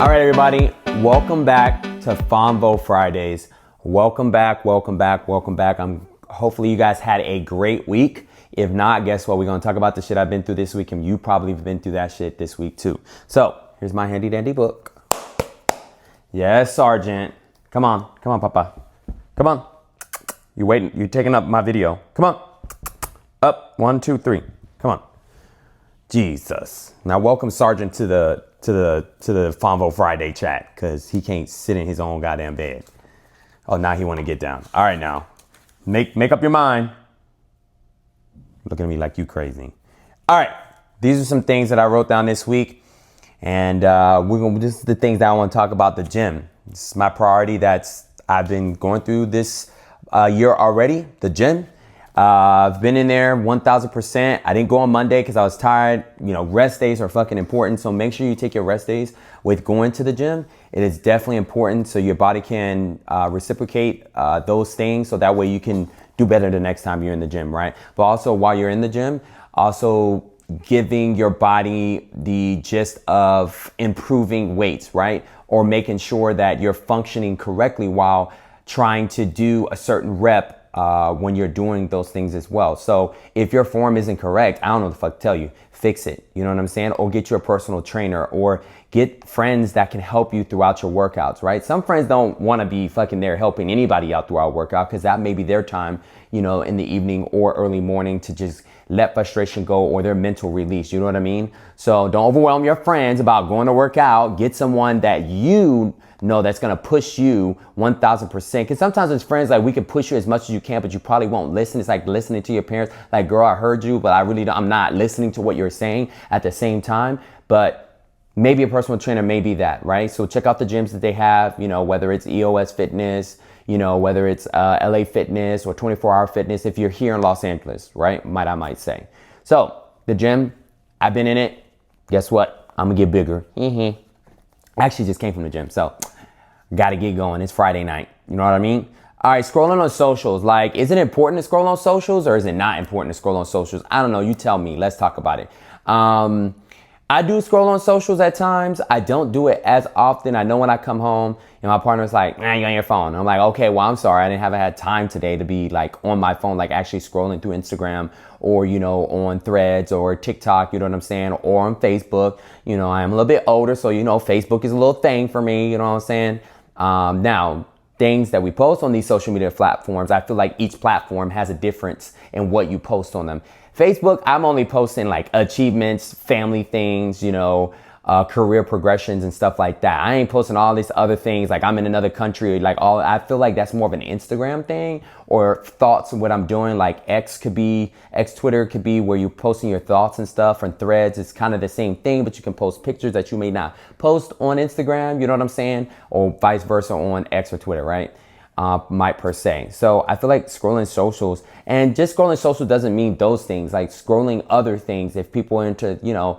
All right, everybody, welcome back to Phonvo Fridays. Welcome back. Hopefully you guys had a great week. If not, guess what? We're going to talk about the shit I've been through this week, and you probably have been through that shit this week too. So here's my handy dandy book. Yes, Sergeant. Come on, Papa. Come on. You waiting? You taking up my video? Come on. Up. 1, 2, 3. Come on. Jesus. Now welcome Sergeant to the Phonvo Friday chat, because he can't sit in his own goddamn bed. Oh, now he want to get down. All right, now make up your mind. Looking at me like you crazy. All right, these are some things that I wrote down this week, and this is the things that I want to talk about. The gym. This is my priority. I've been going through this year already. The gym. I've been in there 1,000%. I didn't go on Monday because I was tired. You know, rest days are fucking important. So make sure you take your rest days with going to the gym. It is definitely important so your body can reciprocate those things. So that way you can do better the next time you're in the gym, right? But also while you're in the gym, also giving your body the gist of improving weights, right? Or making sure that you're functioning correctly while trying to do a certain rep when you're doing those things as well. So if your form isn't correct, I don't know what the fuck to tell you. Fix it. You know what I'm saying? Or get you a personal trainer, or get friends that can help you throughout your workouts, right? Some friends don't want to be fucking there helping anybody out throughout workout, because that may be their time, you know, in the evening or early morning to just let frustration go, or their mental release. You know what I mean? So don't overwhelm your friends about going to work out. Get someone that you know that's going to push you 1,000%. Because sometimes as friends, like, we can push you as much as you can, but you probably won't listen. It's like listening to your parents. Like, girl, I heard you, but I'm not listening to what you're saying at the same time. But maybe a personal trainer may be that, right? So check out the gyms that they have, you know, whether it's EOS Fitness, you know, whether it's LA Fitness or 24-hour fitness, if you're here in Los Angeles, right? I might say. So the gym, I've been in it. Guess what? I'm gonna get bigger. I actually just came from the gym, so gotta get going. It's Friday night. You know what I mean? All right, scrolling on socials. Like, is it important to scroll on socials, or is it not important to scroll on socials? I don't know. You tell me. Let's talk about it. I do scroll on socials at times. I don't do it as often. I know when I come home and my partner's like, you're on your phone. I'm like, okay, well, I'm sorry. I didn't have had time today to be like on my phone, like actually scrolling through Instagram, or, you know, on Threads or TikTok, you know what I'm saying? Or on Facebook. You know, I am a little bit older, so, you know, Facebook is a little thing for me. You know what I'm saying? Now, things that we post on these social media platforms, I feel like each platform has a difference in what you post on them. Facebook, I'm only posting like achievements, family things, you know, career progressions and stuff like that. I ain't posting all these other things like I'm in another country, like all. I feel like that's more of an Instagram thing, or thoughts of what I'm doing. Like Twitter could be where you're posting your thoughts and stuff. And Threads, it's kind of the same thing, but you can post pictures that you may not post on Instagram, you know what I'm saying? Or vice versa on X or Twitter, right? Might per se. So I feel like scrolling socials, and just scrolling social doesn't mean those things, like scrolling other things. If people are into, you know,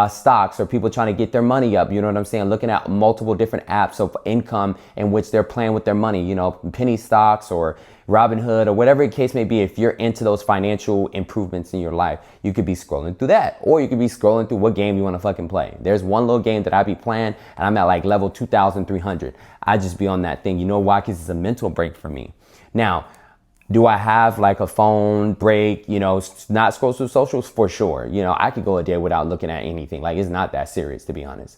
stocks, or people trying to get their money up, you know what I'm saying? Looking at multiple different apps of income in which they're playing with their money, you know, penny stocks or Robinhood or whatever the case may be. If you're into those financial improvements in your life, you could be scrolling through that, or you could be scrolling through what game you want to fucking play. There's one little game that I be playing, and I'm at like level 2,300. I just be on that thing. You know why? Because it's a mental break for me. Now, do I have like a phone break, you know, not scroll through socials? For sure. You know, I could go a day without looking at anything. Like, it's not that serious, to be honest.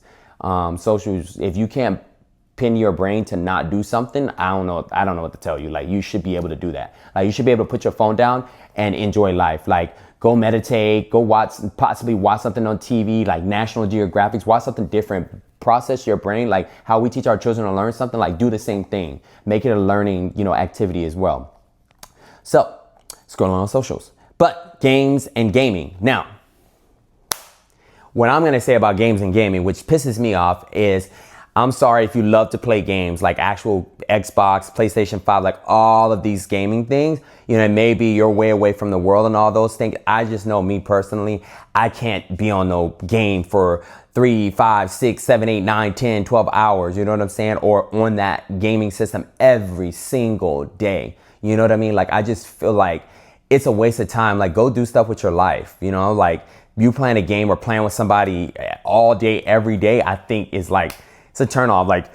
Socials, if you can't pin your brain to not do something, I don't know what to tell you. Like, you should be able to do that. Like, you should be able to put your phone down and enjoy life. Like, go meditate, possibly watch something on TV, like National Geographic, watch something different. Process your brain, like how we teach our children to learn something. Like, do the same thing. Make it a learning, you know, activity as well. So, scrolling on socials. But games and gaming. Now, what I'm going to say about games and gaming, which pisses me off, is I'm sorry if you love to play games like actual Xbox, PlayStation 5, like all of these gaming things. You know, maybe you're way away from the world and all those things. I just know, me personally, I can't be on no game for 3, 5, 6, 7, 8, 9, 10, 12 hours. You know what I'm saying? Or on that gaming system every single day. You know what I mean? Like, I just feel like it's a waste of time. Like, go do stuff with your life. You know, like, you playing a game or playing with somebody all day, every day, I think is like It's a turn off. Like,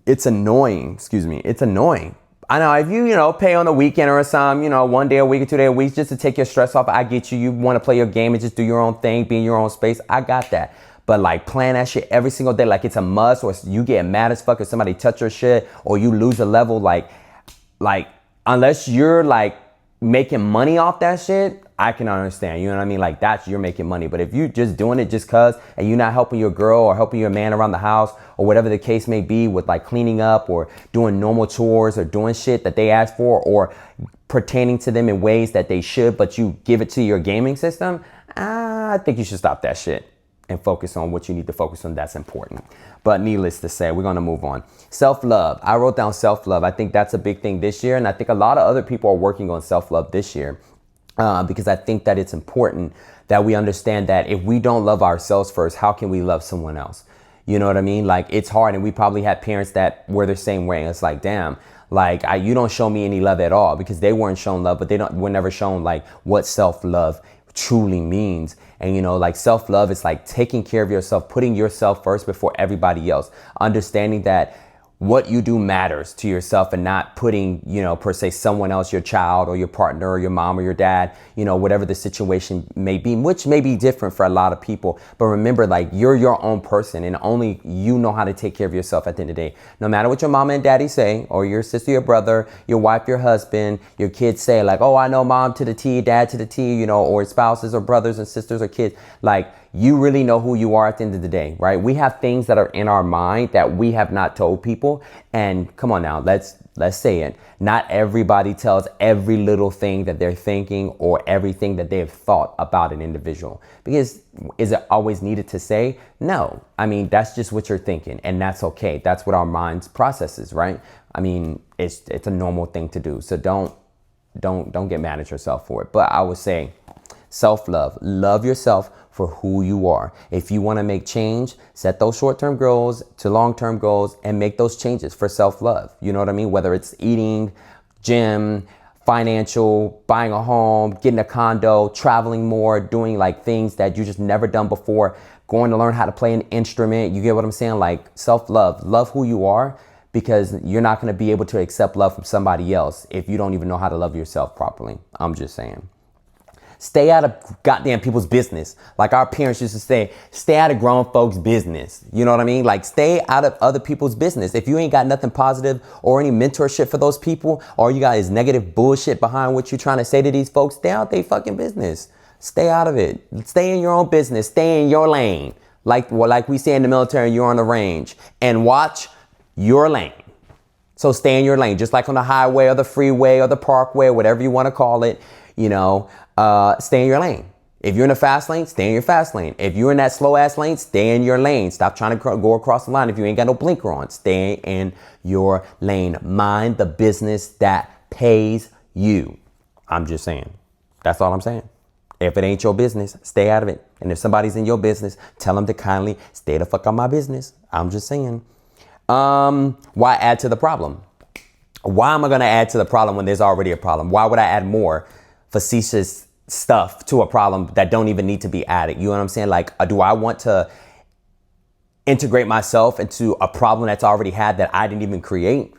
it's annoying. Excuse me. It's annoying. I know if you, pay on the weekend or some, 1 day a week or 2 day a week just to take your stress off. I get you. You want to play your game and just do your own thing, be in your own space. I got that. But like playing that shit every single day, like it's a must, or you get mad as fuck if somebody touch your shit or you lose a level, like unless you're like making money off that shit, I can understand. You know what I mean? Like that's, you're making money. But if you just doing it just cause, and you're not helping your girl or helping your man around the house or whatever the case may be with like cleaning up or doing normal chores or doing shit that they ask for or pertaining to them in ways that they should, but you give it to your gaming system, I think you should stop that shit and focus on what you need to focus on. That's important. But needless to say, we're going to move on. Self-love. I wrote down self-love. I think that's a big thing this year. And I think a lot of other people are working on self-love this year because I think that it's important that we understand that if we don't love ourselves first, how can we love someone else? You know what I mean? Like it's hard. And we probably had parents that were the same way. It's like, damn, like you don't show me any love at all, because they weren't shown love, but were never shown like what self-love truly means. And like self-love is like taking care of yourself, putting yourself first before everybody else, understanding that what you do matters to yourself and not putting, per se someone else, your child or your partner or your mom or your dad, whatever the situation may be, which may be different for a lot of people. But remember, like you're your own person and only you know how to take care of yourself at the end of the day. No matter what your mama and daddy say, or your sister, your brother, your wife, your husband, your kids say like, oh, I know mom to the T, dad to the T, or spouses or brothers and sisters or kids, like you really know who you are at the end of the day, right? We have things that are in our mind that we have not told people. And come on now, let's say it. Not everybody tells every little thing that they're thinking or everything that they've thought about an individual. Because is it always needed to say? No. I mean, that's just what you're thinking, and that's okay. That's what our minds processes, right? I mean, it's a normal thing to do. So don't get mad at yourself for it. But I would say self-love. Love yourself for who you are. If you want to make change, set those short-term goals to long-term goals and make those changes for self-love. You know what I mean? Whether it's eating, gym, financial, buying a home, getting a condo, traveling more, doing like things that you just never done before, going to learn how to play an instrument. You get what I'm saying? Like self-love. Love who you are, because you're not going to be able to accept love from somebody else if you don't even know how to love yourself properly. I'm just saying. Stay out of goddamn people's business. Like our parents used to say, stay out of grown folks' business. You know what I mean? Like stay out of other people's business. If you ain't got nothing positive or any mentorship for those people, or you got is negative bullshit behind what you're trying to say to these folks, stay out their fucking business. Stay out of it. Stay in your own business. Stay in your lane. Like we say in the military, you're on the range, and watch your lane. So stay in your lane, just like on the highway or the freeway or the parkway, whatever you want to call it, stay in your lane. If you're in the fast lane, stay in your fast lane. If you're in that slow ass lane, stay in your lane. Stop trying to go across the line if you ain't got no blinker on. Stay in your lane. Mind the business that pays you. I'm just saying. That's all I'm saying. If it ain't your business, stay out of it. And if somebody's in your business, tell them to kindly stay the fuck out of my business. I'm just saying. Why add to the problem? Why am I going to add to the problem when there's already a problem? Why would I add more facetious stuff to a problem that don't even need to be added? You know what I'm saying? Like, do I want to integrate myself into a problem that's already had that I didn't even create?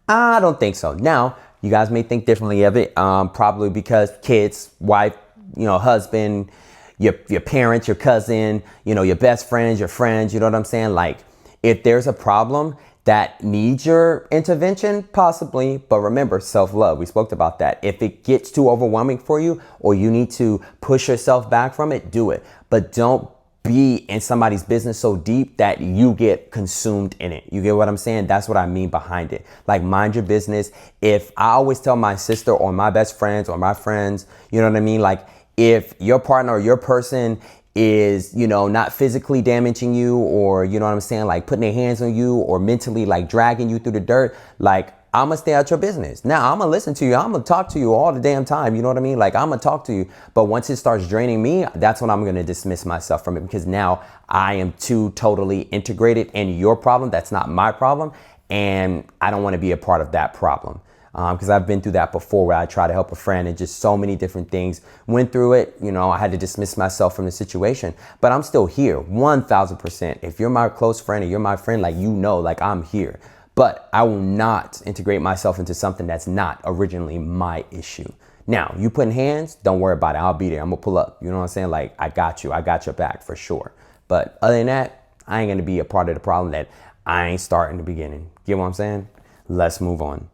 I don't think so. Now, you guys may think differently of it, probably because kids, wife, husband, your parents, your cousin, your best friends, your friends, you know what I'm saying? Like, if there's a problem that needs your intervention, possibly. But remember, self-love. We spoke about that. If it gets too overwhelming for you or you need to push yourself back from it, do it. But don't be in somebody's business so deep that you get consumed in it. You get what I'm saying? That's what I mean behind it. Like, mind your business. If I always tell my sister or my best friends or my friends, you know what I mean? Like, if your partner or your person is, not physically damaging you, or, you know what I'm saying, like putting their hands on you or mentally like dragging you through the dirt, like, I'm gonna stay out your business. Now, I'm gonna listen to you. I'm gonna talk to you all the damn time. You know what I mean? Like, I'm gonna talk to you. But once it starts draining me, that's when I'm gonna dismiss myself from it, because now I am too totally integrated in your problem. That's not my problem. And I don't want to be a part of that problem. because I've been through that before where I tried to help a friend and just so many different things. Went through it, you know, I had to dismiss myself from the situation, but I'm still here 1000%. If you're my close friend and you're my friend, like, you know, like, I'm here, but I will not integrate myself into something that's not originally my issue. Now, you putting hands, don't worry about it. I'll be there. I'm gonna pull up. You know what I'm saying? Like, I got you. I got your back for sure. But other than that, I ain't gonna be a part of the problem that I ain't starting the beginning. Get what I'm saying? Let's move on.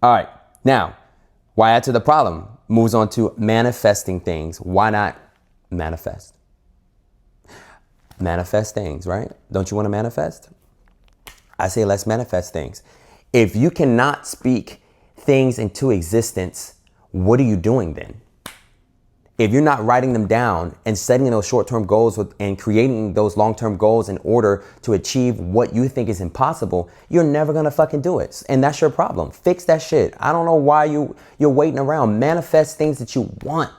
All right. Now, why add to the problem? Moves on to manifesting things. Why not manifest? Manifest things, right? Don't you want to manifest? I say let's manifest things. If you cannot speak things into existence, what are you doing then? If you're not writing them down and setting those short-term goals and creating those long-term goals in order to achieve what you think is impossible, you're never gonna fucking do it. And that's your problem. Fix that shit. I don't know why you're waiting around. Manifest things that you want.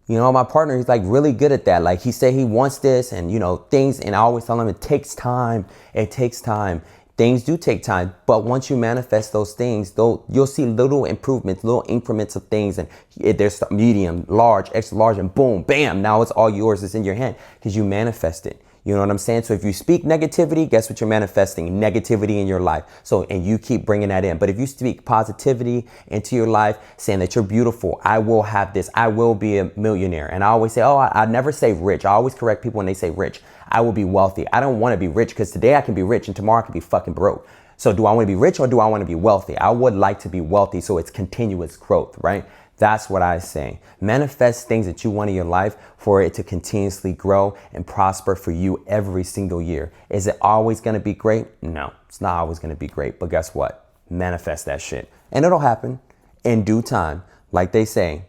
You know, my partner, he's like really good at that. Like, he said he wants this and, you know, things, and I always tell him it takes time. It takes time. Things do take time, but once you manifest those things, though, you'll see little improvements, little increments of things, and there's medium, large, extra large, and boom, bam, now it's all yours. It's in your hand because you manifest it. You know what I'm saying? So if you speak negativity, guess what you're manifesting? Negativity in your life. So, and you keep bringing that in. But if you speak positivity into your life, saying that you're beautiful, I will have this, I will be a millionaire. And I always say, oh, I never say rich. I always correct people when they say rich. I will be wealthy. I don't want to be rich because today I can be rich and tomorrow I can be fucking broke. So do I want to be rich or do I want to be wealthy? I would like to be wealthy, so it's continuous growth, right? That's what I say. Manifest things that you want in your life for it to continuously grow and prosper for you every single year. Is it always going to be great? No, it's not always going to be great. But guess what? Manifest that shit. And it'll happen in due time. Like they say,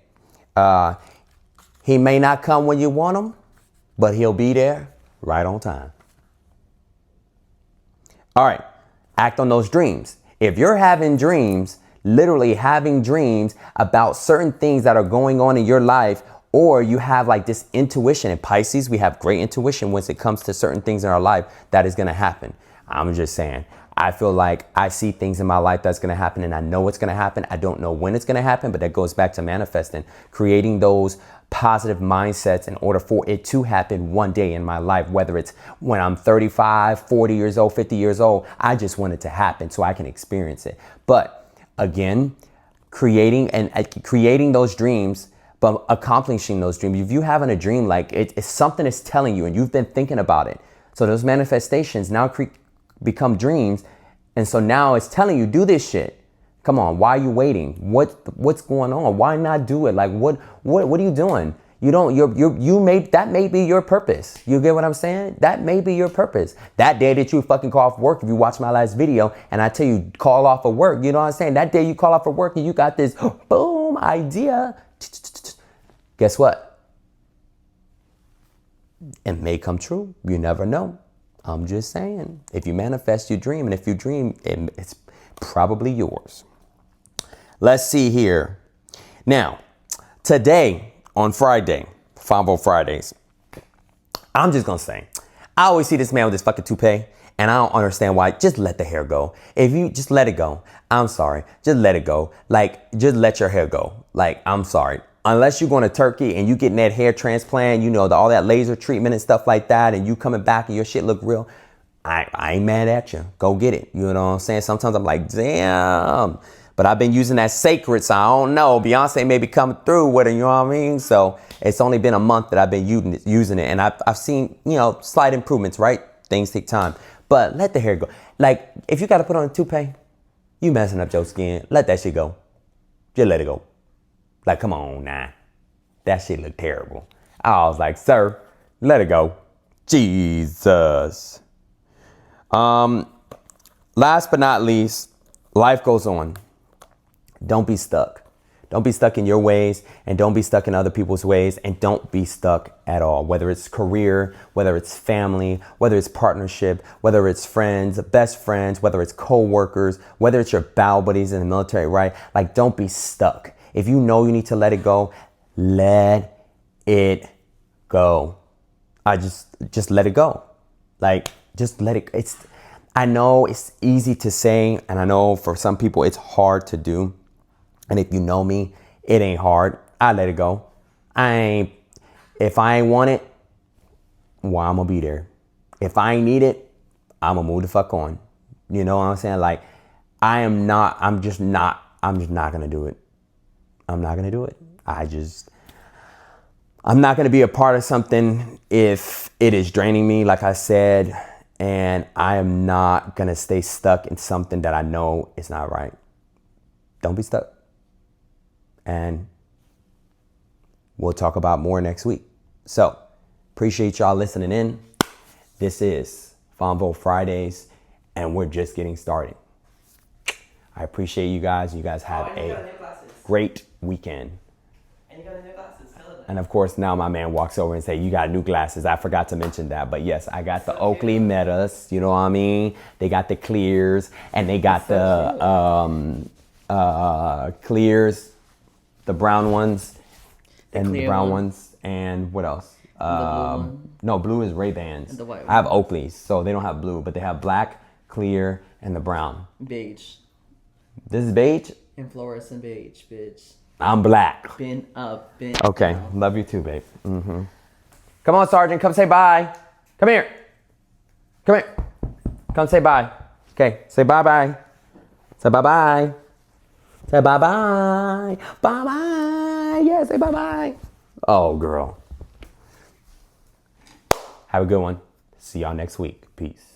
he may not come when you want him, but he'll be there right on time. All right. Act on those dreams. If you're having dreams, literally having dreams about certain things that are going on in your life, or you have like this intuition. In Pisces, we have great intuition when it comes to certain things in our life that is going to happen. I'm just saying, I feel like I see things in my life that's going to happen and I know it's going to happen. I don't know when it's going to happen, but that goes back to manifesting, creating those positive mindsets in order for it to happen one day in my life, whether it's when I'm 35, 40 years old, 50 years old. I just want it to happen so I can experience it. But again, creating those dreams, but accomplishing those dreams. If you having a dream, like it's something is telling you and you've been thinking about it. So those manifestations now become dreams. And so now it's telling you, do this shit. Come on. Why are you waiting? What's going on? Why not do it? Like, what are you doing? That may be your purpose. You get what I'm saying? That may be your purpose. That day that you fucking call off work, if you watch my last video and I tell you call off of work, you know what I'm saying? That day you call off of work and you got this boom idea. Guess what? It may come true. You never know. I'm just saying. If you manifest your dream, and if you dream, it's probably yours. Let's see here. Now, today, on Friday, Phonvo Fridays, I'm just going to say, I always see this man with this fucking toupee, and I don't understand why. Just let the hair go. If you just let it go, I'm sorry. Just let it go. Like, just let your hair go. Like, I'm sorry. Unless you're going to Turkey and you getting that hair transplant, you know, all that laser treatment and stuff like that, and you coming back and your shit look real, I ain't mad at you. Go get it. You know what I'm saying? Sometimes I'm like, damn. But I've been using that sacred, so I don't know. Beyonce may be coming through with it, you know what I mean? So it's only been a month that I've been using it. And I've seen, you know, slight improvements, right? Things take time. But let the hair go. Like, if you got to put on a toupee, you messing up your skin. Let that shit go. Just let it go. Like, come on now. That shit look terrible. I was like, sir, let it go. Jesus. Last but not least, life goes on. Don't be stuck. Don't be stuck in your ways, and don't be stuck in other people's ways, and don't be stuck at all. Whether it's career, whether it's family, whether it's partnership, whether it's friends, best friends, whether it's co-workers, whether it's your bow buddies in the military, right? Like, don't be stuck. If you know you need to let it go, let it go. Just let it go. Like, just let it. I know it's easy to say, and I know for some people it's hard to do. And if you know me, it ain't hard. I let it go. If I ain't want it, well, I'm gonna be there. If I ain't need it, I'm gonna move the fuck on. You know what I'm saying? Like, I'm just not gonna do it. I'm not gonna do it. I'm not gonna be a part of something if it is draining me, like I said, and I am not gonna stay stuck in something that I know is not right. Don't be stuck. And we'll talk about more next week. So, appreciate y'all listening in. This is Phonvo Fridays, and we're just getting started. I appreciate you guys. You guys have a great weekend. And you got new glasses. And of course, now my man walks over and say, "You got new glasses." I forgot to mention that, but yes, I got the Oakley Metas. You know what I mean? They got the clears, and they got the clears, the brown ones, and the brown ones, and what else? No, blue is Ray-Bans. And the white I have Oakleys, so they don't have blue, but they have black, clear, and the brown. Beige. This is beige? And fluorescent beige, bitch. I'm black. Been up, been Okay, down. love you too, babe. Mm-hmm. Come on, Sergeant, come say bye. Come here. Come here. Come say bye. Okay, say bye-bye. Say bye-bye. Say bye-bye. Bye-bye. Yeah, say bye-bye. Oh, girl. Have a good one. See y'all next week. Peace.